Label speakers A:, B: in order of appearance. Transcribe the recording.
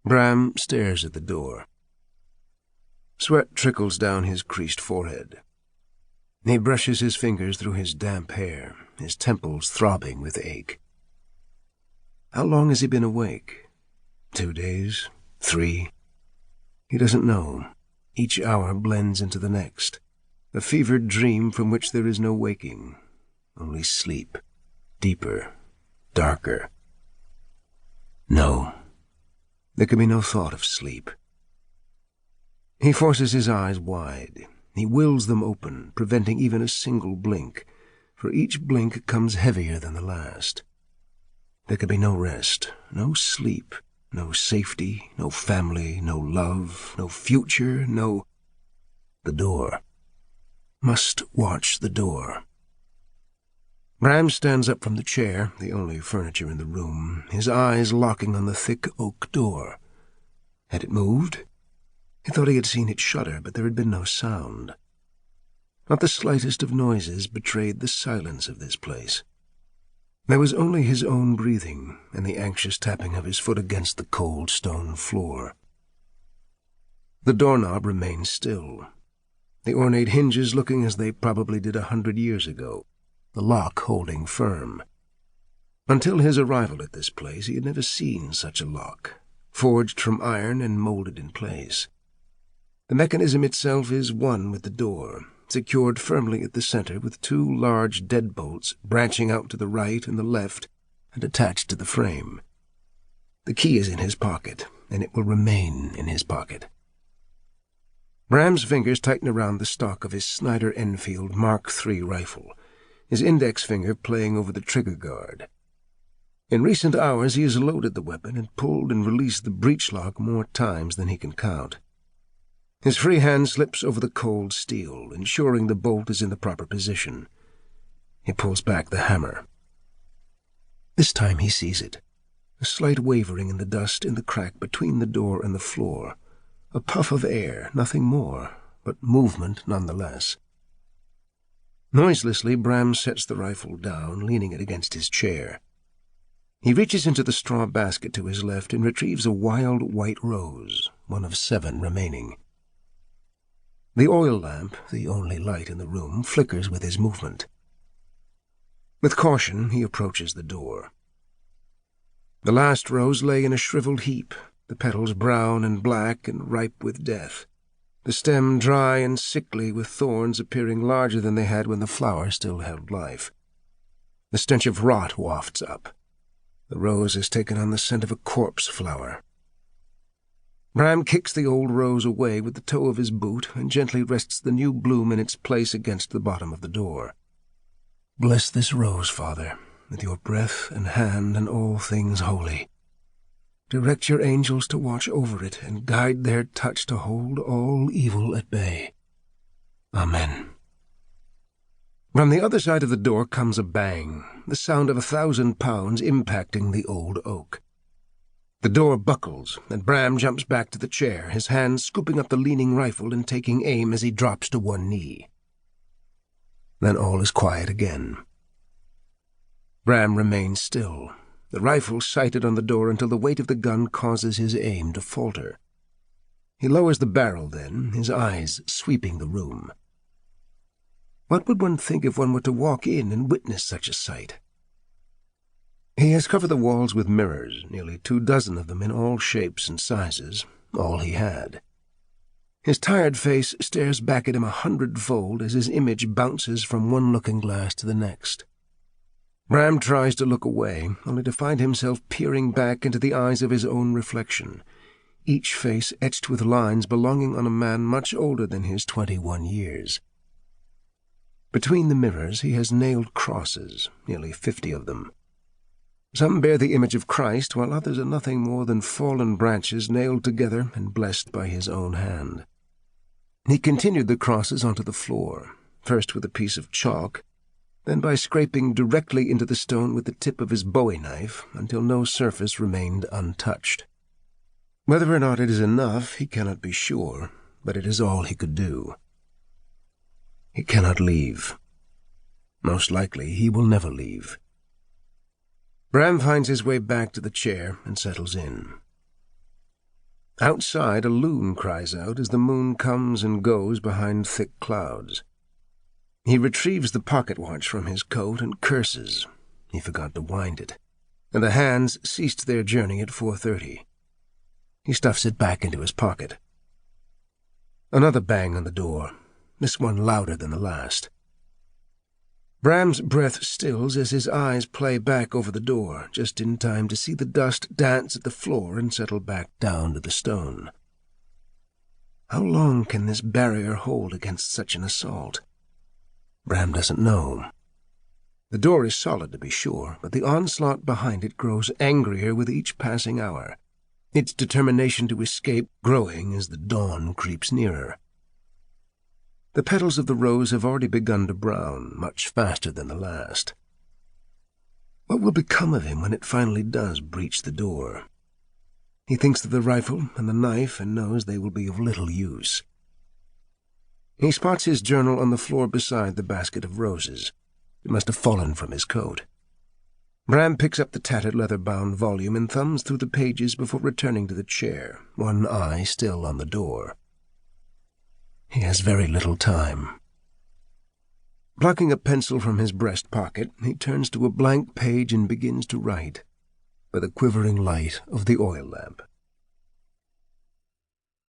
A: Bram stares at the door. Sweat trickles down his creased forehead. He brushes his fingers through his damp hair, his temples throbbing with ache. How long has he been awake? 2 days? 3? He doesn't know. Each hour blends into the next, a fevered dream from which there is no waking, only sleep, deeper, darker. No, there can be no thought of sleep. He forces his eyes wide. He wills them open, preventing even a single blink, for each blink comes heavier than the last. There can be no rest, no sleep, no safety, no family, no love, no future, no... The door. Must watch the door. Bram stands up from the chair, the only furniture in the room, his eyes locking on the thick oak door. Had it moved? He thought he had seen it shudder, but there had been no sound. Not the slightest of noises betrayed the silence of this place. There was only his own breathing and the anxious tapping of his foot against the cold stone floor. The doorknob remained still, the ornate hinges looking as they probably did 100 years ago, the lock holding firm. Until his arrival at this place, he had never seen such a lock, forged from iron and molded in place. The mechanism itself is one with the door, secured firmly at the center with 2 large deadbolts branching out to the right and the left and attached to the frame. The key is in his pocket, and it will remain in his pocket. Bram's fingers tighten around the stock of his Snyder Enfield Mark III rifle, his index finger playing over the trigger guard. In recent hours he has loaded the weapon and pulled and released the breech lock more times than he can count. His free hand slips over the cold steel, ensuring the bolt is in the proper position. He pulls back the hammer. This time he sees it, a slight wavering in the dust in the crack between the door and the floor, a puff of air, nothing more, but movement nonetheless. Noiselessly, Bram sets the rifle down, leaning it against his chair. He reaches into the straw basket to his left and retrieves a wild white rose, one of 7 remaining. The oil lamp, the only light in the room, flickers with his movement. With caution, he approaches the door. The last rose lay in a shriveled heap, the petals brown and black and ripe with death, the stem dry and sickly with thorns appearing larger than they had when the flower still held life. The stench of rot wafts up. The rose has taken on the scent of a corpse flower. Bram kicks the old rose away with the toe of his boot and gently rests the new bloom in its place against the bottom of the door. Bless this rose, Father, with your breath and hand and all things holy. Direct your angels to watch over it and guide their touch to hold all evil at bay. Amen. From the other side of the door comes a bang, the sound of 1,000 pounds impacting the old oak. The door buckles, and Bram jumps back to the chair, his hand scooping up the leaning rifle and taking aim as he drops to one knee. Then all is quiet again. Bram remains still, the rifle sighted on the door until the weight of the gun causes his aim to falter. He lowers the barrel then, his eyes sweeping the room. What would one think if one were to walk in and witness such a sight? He has covered the walls with mirrors, nearly 24 of them in all shapes and sizes, all he had. His tired face stares back at him 100-fold as his image bounces from one looking-glass to the next. Bram tries to look away, only to find himself peering back into the eyes of his own reflection, each face etched with lines belonging on a man much older than his 21 years. Between the mirrors he has nailed crosses, nearly 50 of them. Some bear the image of Christ, while others are nothing more than fallen branches nailed together and blessed by his own hand. He continued the crosses onto the floor, first with a piece of chalk, then by scraping directly into the stone with the tip of his bowie knife until no surface remained untouched. Whether or not it is enough, he cannot be sure, but it is all he could do. He cannot leave. Most likely he will never leave. Bram finds his way back to the chair and settles in. Outside, a loon cries out as the moon comes and goes behind thick clouds. He retrieves the pocket watch from his coat and curses. He forgot to wind it, and the hands ceased their journey at 4:30. He stuffs it back into his pocket. Another bang on the door, this one louder than the last. Bram's breath stills as his eyes play back over the door, just in time to see the dust dance at the floor and settle back down to the stone. How long can this barrier hold against such an assault? Bram doesn't know. The door is solid, to be sure, but the onslaught behind it grows angrier with each passing hour, its determination to escape growing as the dawn creeps nearer. The petals of the rose have already begun to brown, much faster than the last. What will become of him when it finally does breach the door? He thinks of the rifle and the knife and knows they will be of little use. He spots his journal on the floor beside the basket of roses. It must have fallen from his coat. Bram picks up the tattered leather-bound volume and thumbs through the pages before returning to the chair, one eye still on the door. He has very little time. Plucking a pencil from his breast pocket, he turns to a blank page and begins to write, by the quivering light of the oil lamp.